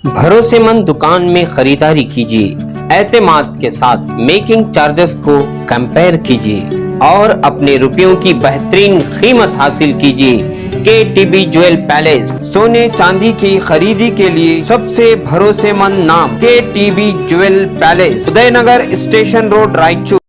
भरोसेमंद दुकान में खरीदारी कीजिए। एतमाद के साथ मेकिंग चार्जेस को कंपेयर कीजिए और अपने रुपयों की बेहतरीन कीमत हासिल कीजिए। KTB ज्वेल पैलेस, सोने चांदी की खरीदी के लिए सबसे भरोसेमंद नाम KTB jewel palace, Udaynagar station road, Raichur.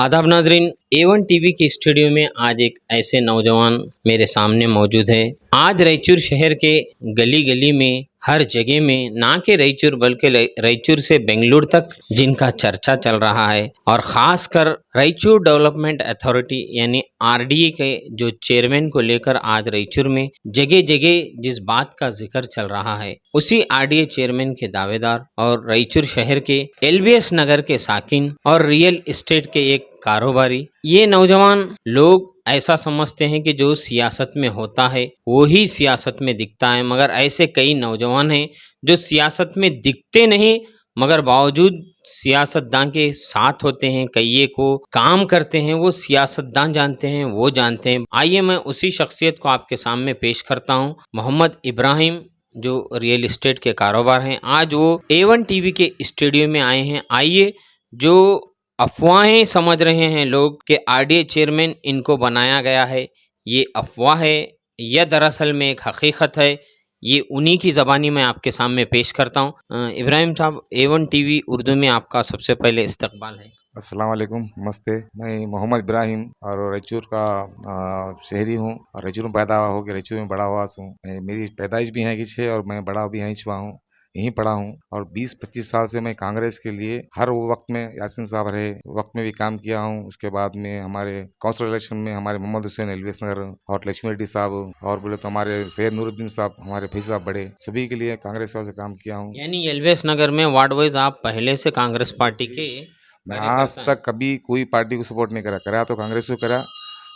आदाब नाजरीन, A1 TV के स्टूडियो में आज एक ऐसे नौजवान मेरे सामने मौजूद है। आज रायचूर शहर के गली गली में, हर जगह में, ना कि रायचूर बल्कि रायचूर से बेंगलुरु तक जिनका चर्चा चल रहा है, और ख़ासकर रायचूर डेवलपमेंट अथॉरिटी यानी RDA के जो चेयरमैन को लेकर आज रायचूर में जगह जगह जिस बात का जिक्र चल रहा है, उसी RDA चेयरमैन के दावेदार और रायचूर शहर के LBS नगर के साकिन और रियल एस्टेट के एक कारोबारी, ये नौजवान लोग ऐसा समझते हैं कि जो सियासत में होता है वो ही सियासत में दिखता है, मगर ऐसे कई नौजवान हैं जो सियासत में दिखते नहीं मगर बावजूद सियासतदान के साथ होते हैं, कईये को काम करते हैं, वो सियासतदान जानते हैं, वो जानते हैं। आइए मैं उसी शख्सियत को आपके सामने पेश करता हूँ, मोहम्मद इब्राहिम, जो रियल एस्टेट के कारोबार हैं। आज वो A1 TV के स्टूडियो में आए हैं। आइए, जो अफवाहें समझ रहे हैं लोग कि RDA चेयरमैन इनको बनाया गया है, ये अफवाह है या दरअसल में एक हकीकत है, ये उन्हीं की ज़बानी मैं आपके सामने पेश करता हूँ। इब्राहिम साहब, A1 TV उर्दू में आपका सबसे पहले इस्तकबाल है। अस्सलाम वालेकुम, नमस्ते। मैं मोहम्मद इब्राहिम और रायचूर का शहरी हूँ और रायचूर में पैदा हो के रायचूर में बड़ा हुआ हूँ। मेरी पैदाइश भी यहाँ की है और मैं बड़ा भी यहीं हुआ हूँ, यहीं पढ़ा हूँ। और 20-25 साल से मैं कांग्रेस के लिए हर वो वक्त में यासीन साहब रहे वक्त में भी काम किया हूँ। उसके बाद में हमारे काउंसिल इलेक्शन में हमारे मोहम्मद हुसैन LBS नगर और लक्ष्मी रेड्डी साहब और बोले तो हमारे सैयद नूरुद्दीन साहब, हमारे भाई साहब बड़े, सभी के लिए कांग्रेस से काम किया हूँ। यानी LBS नगर में वार्ड वाइज आप पहले से कांग्रेस पार्टी के मैं आज तक कभी कोई पार्टी को सपोर्ट नहीं करा तो कांग्रेस को करा।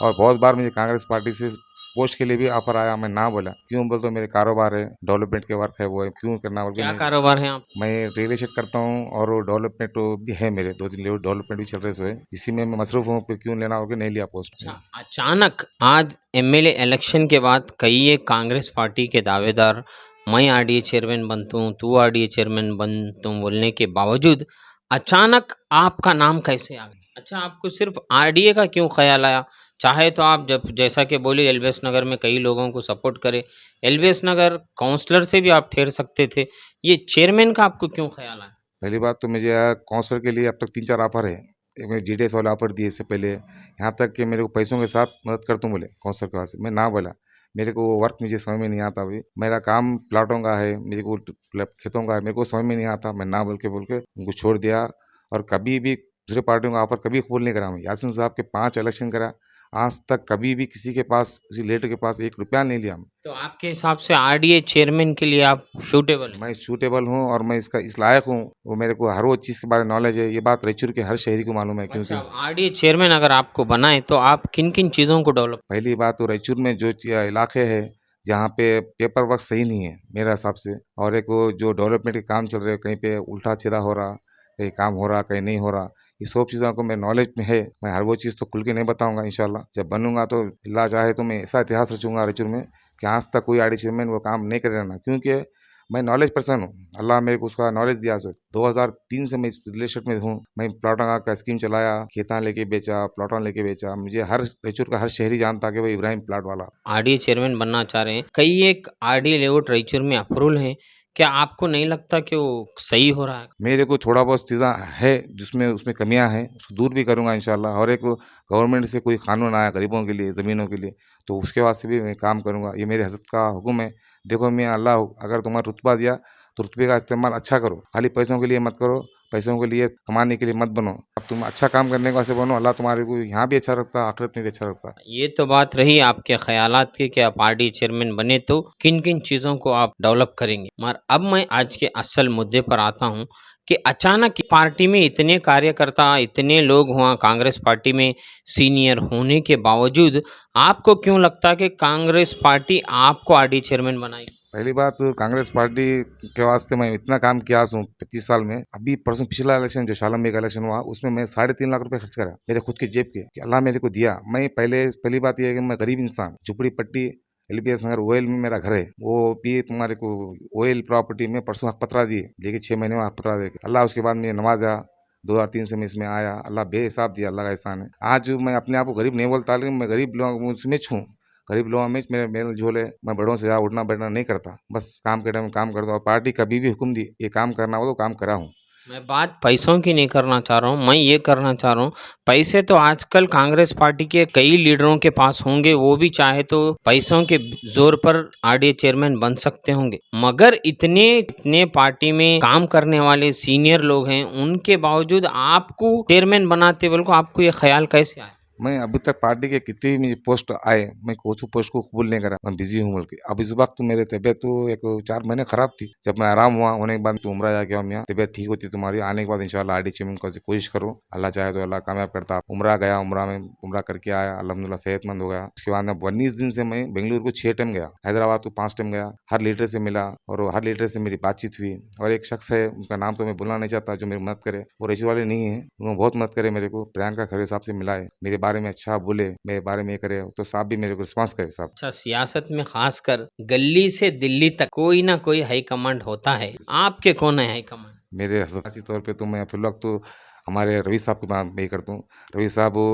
और बहुत बार मुझे कांग्रेस पार्टी से पोस्ट के लिए भी ऑफर आया, मैं ना बोला। क्यों बोल तो मेरे कारोबार है, डेवलपमेंट के वर्क है, वो है, क्यों करना बोल के। क्या कारोबार है आप? मैं रियल एस्टेट करता हूँ और डेवलपमेंट भी है, मेरे 2-3 डेवलपमेंट भी चल रहे सो है, इसी में मैं मसरूफ हूँ। फिर क्यों लेना होकर नहीं लिया पोस्ट। अचानक आज MLA इलेक्शन के बाद कई एक कांग्रेस पार्टी के दावेदार, मैं RDA चेयरमैन बनता हूँ, तू RDA चेयरमैन बन तुम बोलने के बावजूद अचानक आपका नाम कैसे आ गया? अच्छा, आपको सिर्फ RDA का क्यों ख्याल आया? चाहे तो आप जब जैसा कि बोले LBS नगर में कई लोगों को सपोर्ट करे, LBS नगर काउंसलर से भी आप ठहर सकते थे, ये चेयरमैन का आपको क्यों ख्याल आया? पहली बात तो मुझे काउंसलर के लिए अब तक 3-4 ऑफर है। एक मैं GDS वाला ऑफर दिए इससे पहले, यहाँ तक कि मेरे को पैसों के साथ मदद कर दूँ बोले काउंसलर के पास, मैं ना बोला। मेरे को वर्क मुझे समझ में नहीं आता। अभी मेरा काम प्लाटों का है, मेरे को खेतों का है, मेरे को समझ में नहीं आता। मैं ना बोल के उनको छोड़ दिया और कभी भी दूसरे पार्टियों का ऑफर कभी कबूल नहीं करा। मैं यासीन साहब के 5 इलेक्शन करा, आज तक कभी भी किसी के पास, किसी लीडर के पास 1 रुपया नहीं लिया। तो आपके हिसाब से RDA चेयरमैन के लिए आप सूटेबल हैं? मैं सूटेबल हूँ और मैं इस लायक हूँ। वो मेरे को हर वो चीज़ के बारे में नॉलेज है। ये बात रायचूर के हर शहरी को मालूम है। क्योंकि अच्छा, RDA चेयरमैन अगर आपको बनाए तो आप किन किन चीज़ों को डेवलप? पहली बात तो रायचूर में जो इलाके है जहाँ पे पेपर वर्क सही नहीं है मेरे हिसाब से, और एक वो जो डेवलपमेंट के काम चल रहे हैं, कहीं पे उल्टा सीधा हो रहा, कहीं काम हो रहा, कहीं नहीं हो रहा, ये सब चीज़ों को मेरे नॉलेज में है। मैं हर वो चीज़ तो खुल के नहीं बताऊंगा। इंशाल्लाह जब बनूंगा तो अल्लाह चाहे तो मैं ऐसा इतिहास रचूंगा रायचूर में कि आज तक कोई RDA चेयरमैन वो काम नहीं कर रहना। क्योंकि मैं नॉलेज पर्सन हूँ, अल्लाह मेरे को उसका नॉलेज दिया। सो 2003 से मैं इस रिलेशन में हूँ। मैं प्लाटों का स्कीम चलाया, खेता लेके बेचा, प्लाटों लेके बेचा। मुझे हर रायचूर का हर शहरी जानता कि भाई इब्राहिम प्लाट वाला। RDA चेयरमैन बनना चाह रहे हैं, कई एक RDA लेआउट रायचूर में अप्रूवल है, क्या आपको नहीं लगता कि वो सही हो रहा है? मेरे को थोड़ा बहुत चीज़ा है जिसमें उसमें कमियां हैं, उसको दूर भी करूंगा इंशाल्लाह। और एक गवर्नमेंट से कोई कानून आया गरीबों के लिए, ज़मीनों के लिए, तो उसके वास्ते भी मैं काम करूंगा। ये मेरे हज़रत का हुक्म है। देखो मैं अल्लाह अगर तुम्हारा रुतबा दिया तो रुतबे का इस्तेमाल अच्छा करो, खाली पैसों के लिए मत करो, पैसों के लिए कमाने के लिए मत बनो। अब तुम अच्छा काम करने को ऐसे बनो, अल्लाह तुम्हारे को यहाँ भी अच्छा रखता है, आखिरत में भी अच्छा रखता है। ये तो बात रही आपके ख्यालात की कि आप RDA चेयरमैन बने तो किन किन चीज़ों को आप डेवलप करेंगे, मगर अब मैं आज के असल मुद्दे पर आता हूँ कि अचानक पार्टी में इतने कार्यकर्ता, इतने लोग हुआ कांग्रेस पार्टी में सीनियर होने के बावजूद आपको क्यों लगता कि कांग्रेस पार्टी आपको RDA चेयरमैन बनाएगी? पहली बात तो कांग्रेस पार्टी के वास्ते मैं इतना काम किया हूँ 25 साल में। अभी परसों पिछला इलेक्शन जो शालम का इलेक्शन हुआ, उसमें मैं 3.5 लाख रुपए खर्च करा मेरे खुद के जेब के, कि अल्लाह मेरे को दिया। मैं पहली बात यह है कि मैं गरीब इंसान, झुपड़ी पट्टी एलबीएस नगर ओएल में मेरा घर है, वो भी तुम्हारे को ओएल प्रॉपर्टी में परसों हक पत्रा दिए, लेकिन 6 महीने में हक पत्रा दे अल्लाह। उसके बाद मैं नमाजा 2003 से मैं इसमें आया, अल्लाह बेहिसाब दिया, अल्लाह का एहसान है। आज मैं अपने आप को गरीब नहीं बोलता, लेकिन मैं गरीब लोगों में छूँ, गरीब लोगों में मेरे मेरे झोले। मैं बड़ों से ज़्यादा उठना बैठना नहीं करता, बस काम के टाइम काम करता हूँ। पार्टी कभी भी हुक्म दी ये काम करना हो तो काम करा हूँ। मैं बात पैसों की नहीं करना चाह रहा हूँ, मैं ये करना चाह रहा हूँ, पैसे तो आजकल कांग्रेस पार्टी के कई लीडरों के पास होंगे, वो भी चाहे तो पैसों के जोर पर आरडीए चेयरमैन बन सकते होंगे, मगर इतने इतने पार्टी में काम करने वाले सीनियर लोग हैं, उनके बावजूद आपको चेयरमैन बनाते बोल को आपको ये ख्याल कैसे आया? मैं अभी तक पार्टी के कितने भी मुझे पोस्ट आए, मैं कोई पोस्ट को कबूल नहीं करा, मैं बिजी हूँ बोल के। अब इस वक्त मेरी तबीयत तो एक 4 महीने खराब थी, जब मैं आराम हुआ होने के बाद तो उम्रा जाके हम यहाँ तबीयत ठीक होती तुम्हारी आने के बाद इंशाल्लाह आरडी चेयरमैन को कोशिश करो, अल्लाह चाहे तो अल्लाह कामयाब करता। उम्रा गया, उम्रा में उम्रा करके आया, अल्हम्दुलिल्लाह सेहतमंद हो गया। उसके बाद में 19 दिन से मैं बेंगलुरु को 6 टाइम गया, हैदराबाद को 5 टाइम गया, हर लीडर से मिला और हर लीडर से मेरी बातचीत हुई। और एक शख्स है, उनका नाम तो मैं बुलाना नहीं चाहता, जो मेरी मदद करे, वो रेशू वाले नहीं है, उन्होंने बहुत मदद करे मेरे को। प्रियंका खरे साहब से मिला है, मेरे बारे में अच्छा बोले, मेरे बारे में ये करे, तो साहब भी मेरे को रिस्पॉन्स करे साहब। अच्छा, सियासत में खासकर गली से दिल्ली तक कोई ना कोई हाई कमांड होता है, आपके कौन है हाई कमांड? मेरे हसासी तौर पे तो मैं फिलहाल तो हमारे रवि साहब की बात मैं करता हूँ। रवि साहब वो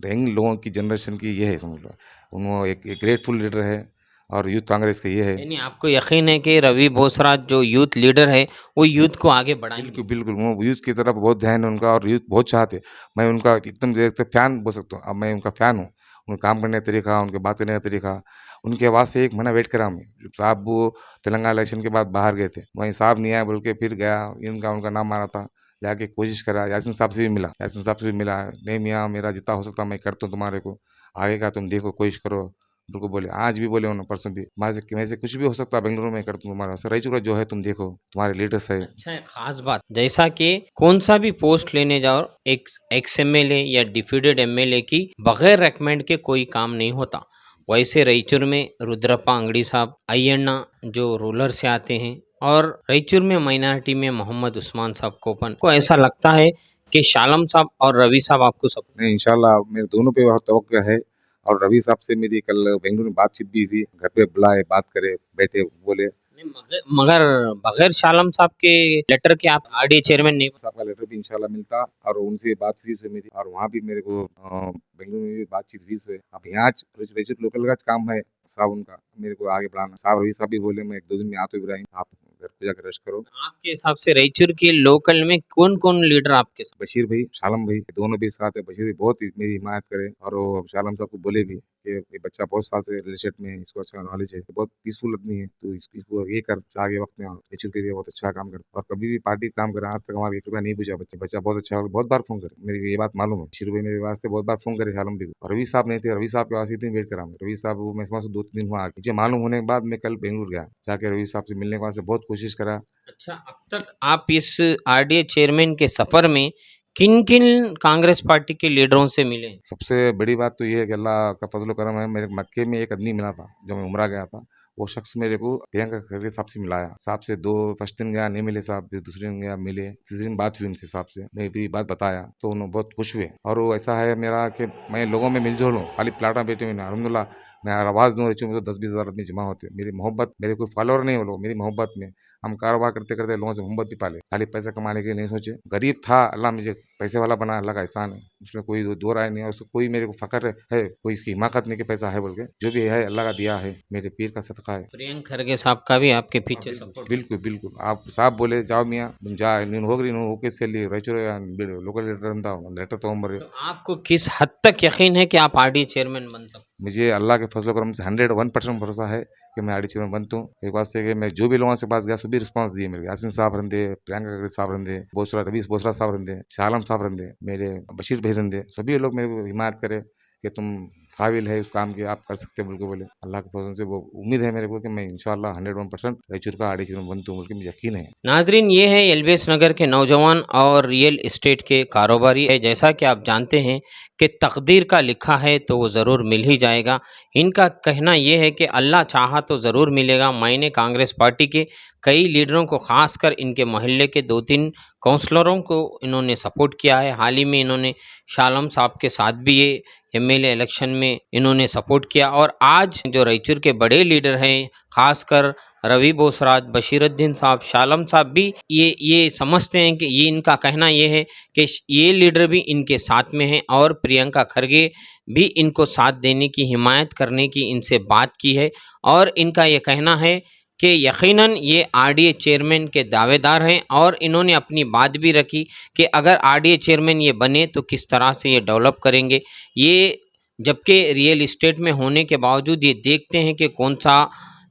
यंग लोगों की जनरेशन की ये है, समझ लो, उन्होंने एक ग्रेटफुल लीडर है और यूथ कांग्रेस के ये है। यानी आपको यकीन है कि रवि बोसराज जो यूथ लीडर है, वो यूथ को आगे बढ़ाएंगे? बिल्कुल बिल्कुल, वो यूथ की तरफ बहुत ध्यान है उनका और यूथ बहुत चाहते। मैं उनका एकदम देखते फैन बोल सकता हूँ, अब मैं उनका फैन हूँ। उनका काम करने का तरीका, उनके बात करने का तरीका, उनके आवाज़ से 1 महीना वेट करा मैं। साहब वो तेलंगाना इलेक्शन के बाद बाहर गए थे, वहीं साहब नहीं आए बोल के फिर गया, इनका उनका नाम मारा था, जाके कोशिश करा, यासीन साहब से भी मिला, यासीन साहब से भी मिला, नहीं मियाँ मेरा जितना हो सकता मैं करता हूँ तुम्हारे को, आगे का तुम देखो कोशिश करो। बिल्कुल बोले, आज भी बोले उन्होंने, परसों भी, मैं से कुछ भी हो सकता है बेंगलुरु में करता हूँ तुम्हारा, सर रही चुका जो है तुम देखो, तुम्हारे लीडर्स है। अच्छा, एक खास बात, जैसा कि कौन सा भी पोस्ट लेने जाओ, एक एक्स एमएलए या डिफीटेड एमएलए की बगैर रेकमेंड के कोई काम नहीं होता, वैसे रायचूर में रुद्रप्पा अंगड़ी साहब, अय्यण्णा जो रूरल से आते हैं, और रायचूर में माइनॉरिटी में मोहम्मद उस्मान साहब कोपन को ऐसा लगता है कि शालम साहब और रवि साहब आपको सब नहीं, इंशाल्लाह मेरे दोनों पे बहुत तवक्कुल है और रवि साहब से मेरी कल बेंगलुरु में बातचीत भी हुई, घर पे बुलाए, बात करे, बैठे, बोले। नहीं, मगर बगैर शालम साहब के लेटर के आप आरडीए चेयरमैन नहीं? साहब का लेटर भी इंशाल्लाह मिलता और उनसे बात हुई से मेरी, और वहाँ भी मेरे को बेंगलुरु में भी बातचीत हुई से। अब यहाँ रेजर लोकल का काम है साहब उनका, मेरे को आगे बढ़ाना। साहब रवि साहब भी बोले मैं 1-2 दिन में आ तो इब्राहिम, आप घर पे जाकर रेस्ट करो। आपके हिसाब से रायचूर के लोकल में कौन कौन लीडर आपके साथ? बशीर भाई, शालम भाई, दोनों भी साथ है। बशीर भाई बहुत मेरी हिमायत करे और वो शालम साहब को बोले भी कि ये बच्चा बहुत साल से रियल एस्टेट में है, इसको अच्छा नॉलेज है, बहुत पीसफुल आदमी है, तो इसको ये कर, आगे वक्त में नेचर के लिए बहुत अच्छा काम करता और कभी भी पार्टी काम करा, आज तक हमारे 1 रुपया नहीं पूछा। बच्चा बहुत अच्छा है, बहुत बार फोन करे, मेरी ये बात मालूम है। शुरू में मेरे वास्ते बहुत बार फोन करे शालम भी, और रवि साहब नहीं थे, रवि साहब के वास्ते इतनी वेट करा मैं। रवि साहब वो मैं समझ 2-3 दिन हुआ, मुझे मालूम होने के बाद मैं कल बेंगलुरु गया, जाके रवि साहब से मिलने के वास्ते बहुत कोशिश करा। अच्छा, अब तक आप इस आरडीए चेयरमैन के सफर में किन किन कांग्रेस पार्टी के लीडरों से मिले? सबसे बड़ी बात तो ये है कि अल्लाह का फजल करम है, मेरे मक्के में एक आदमी मिला था जब मैं उम्रा गया था, वो शख्स मेरे को प्रियंका खड़गे साहब से मिलाया। साहब से 2 फर्स्ट दिन गया नहीं मिले साहब, फिर दूसरे दिन गया मिले, तीसरे दिन बात हुई उनसे साहब से, मैं भी बात बताया तो उन्होंने बहुत खुश हुए। और वो ऐसा है मेरा कि मैं लोगों में मिलजुल हूँ, खाली प्लाटा बेटे में अल्हम्दुलिल्लाह मैं आवाज़ दूँ रही में तो 10-20 हज़ार आदमी जमा होते हैं। मेरी मोहब्बत, मेरे कोई फॉलोअर नहीं वो लोग, मेरी मोहब्बत में हम कारोबार करते करते लोगों से मोहब्बत भी पाले, खाली पैसा कमाने के लिए नहीं सोचे। गरीब था, अल्लाह मुझे पैसे वाला बना, अल्लाह का एहसान है, उसमें कोई दो राय नहीं है। उसको कोई मेरे को फ़ख्र है, कोई इसकी हिमाकत नहीं कि पैसा है बोल के, जो भी है अल्लाह का दिया है, मेरे पीर का सदका है। प्रियंक खरगे साहब का भी आपके पीछे सपोर्ट? बिल्कुल बिल्कुल, आप साहब बोले जाओ मियाँ तुम जा, ನೀನು ಹೋಗ್ರಿ, ನೀವು ಓಕೆ ಸೆಲ್ಲಿ ರಾಯಚೂರು लोकल लीडर ಅಂತ लेटर ತೊಗೊಂಬರ್ರಿ। तो आपको किस हद तक यकीन है कि आप आरडीए चेयरमैन बन सकते? मुझे अल्लाह के फजल करम से 101% भरोसा है कि मैं आरडी चेयरमैन बनता हूँ। एक बात से कि मैं जो भी लोगों से पास गया सभी रिस्पांस दिए मेरे, यासीन साहब रंदे, प्रियंका खड़गे साहब रंदे, बोसरा रवीश बोसरा साहब रंदे, शालम साहब रंदे, मेरे बशीर भाई रंदे, सभी लोग मेरे को हिमायत करे कि तुम काबिल है उस काम के, आप कर सकते हो बोल के बोले। अल्लाह के फजल से वो उम्मीद है मेरे को कि मैं इंशाल्लाह 101% रायचूर का आरडी चेयरमैन बनता हूँ बोल के मुझे यकीन है। नाजरीन, ये है एलबीएस नगर के नौजवान और रियल एस्टेट के कारोबारी है। जैसा कि आप जानते हैं कि तकदीर का लिखा है तो वो ज़रूर मिल ही जाएगा। इनका कहना ये है कि अल्लाह चाहा तो ज़रूर मिलेगा। मैंने कांग्रेस पार्टी के कई लीडरों को, ख़ासकर इनके मोहल्ले के 2-3 काउंसलरों को इन्होंने सपोर्ट किया है। हाल ही में इन्होंने शालम साहब के साथ भी ये एमएलए इलेक्शन में इन्होंने सपोर्ट किया। और आज जो रायचूर के बड़े लीडर हैं, खासकर रवि बोसराज, बशीरुद्दीन साहब, शालम साहब भी ये समझते हैं कि ये इनका कहना ये है कि ये लीडर भी इनके साथ में हैं और प्रियंका खरगे भी इनको साथ देने की, हिमायत करने की इनसे बात की है। और इनका ये कहना है कि यकीनन ये आरडीए चेयरमैन के दावेदार हैं और इन्होंने अपनी बात भी रखी कि अगर आरडीए चेयरमैन ये बने तो किस तरह से ये डेवलप करेंगे। ये जबकि रियल इस्टेट में होने के बावजूद ये देखते हैं कि कौन सा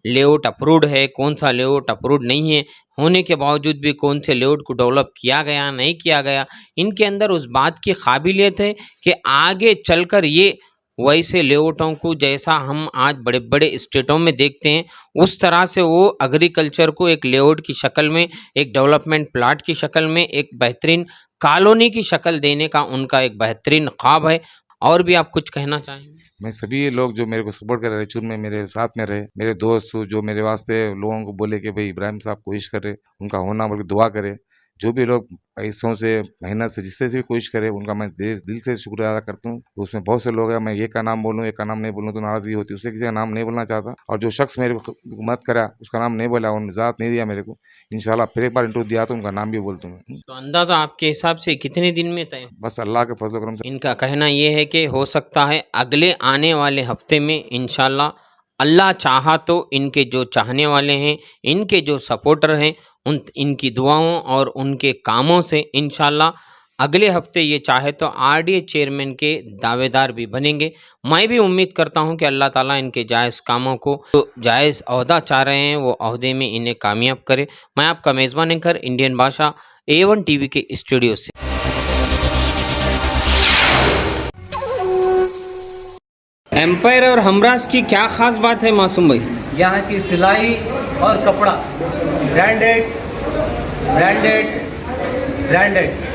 लेआउट अप्रूव्ड है, कौन सा लेआउट अप्रूव्ड नहीं है, होने के बावजूद भी कौन से लेआउट को डेवलप किया गया, नहीं किया गया। इनके अंदर उस बात की काबिलियत है कि आगे चलकर ये वैसे लेआउटों को, जैसा हम आज बड़े बड़े स्टेटों में देखते हैं, उस तरह से वो एग्रीकल्चर को एक लेआउट की शक्ल में, एक डेवलपमेंट प्लाट की शक्ल में, एक बेहतरीन कॉलोनी की शक्ल देने का उनका एक बेहतरीन ख्वाब है। और भी आप कुछ कहना चाहेंगे? मैं सभी लोग जो मेरे को सपोर्ट कर रहे रायचूर में, मेरे साथ में रहे, मेरे दोस्त जो मेरे वास्ते लोगों को बोले कि भाई इब्राहिम साहब कोशिश करे, उनका होना बल्कि दुआ करे। जो भी लोग पैसों से, मेहनत से, जिससे से भी कोशिश करे, उनका मैं दिल से शुक्रिया अदा करता हूँ। तो उसमें बहुत से लोग हैं, मैं ये का नाम बोलूँ, एक का नाम नहीं बोलूँ तो नाराज़गी होती है, उसलिए किसी का नाम नहीं बोलना चाहता। और जो शख्स मेरे को मत करा, उसका नाम नहीं बोला, उन्होंने ज़ात नहीं दिया मेरे को। इंशाल्लाह फिर एक बार इंटरव्यू दिया तो उनका नाम भी बोलता हूँ। तो अंदाज़ा आपके हिसाब से कितने दिन में तय? बस अल्लाह के फजल करम से। इनका कहना ये है कि हो सकता है अगले आने वाले हफ्ते में इंशाल्लाह, अल्लाह चाहा तो इनके जो चाहने वाले हैं, इनके जो सपोर्टर हैं, इनकी दुआओं और उनके कामों से इंशाल्लाह अगले हफ्ते ये चाहे तो आरडीए चेयरमैन के दावेदार भी बनेंगे। मैं भी उम्मीद करता हूं कि अल्लाह ताला इनके जायज़ कामों को, जो जायज़ ओहदा चाह रहे हैं, वो ओहदे में इन्हें कामयाब करे। मैं आपका मेज़बान एंकर इंडियन भाषा A1 टीवी के स्टूडियो से। एम्पायर और हमराज की क्या ख़ास बात है मासूम भाई? यहाँ की सिलाई और कपड़ा ब्रांडेड ब्रांडेड ब्रांडेड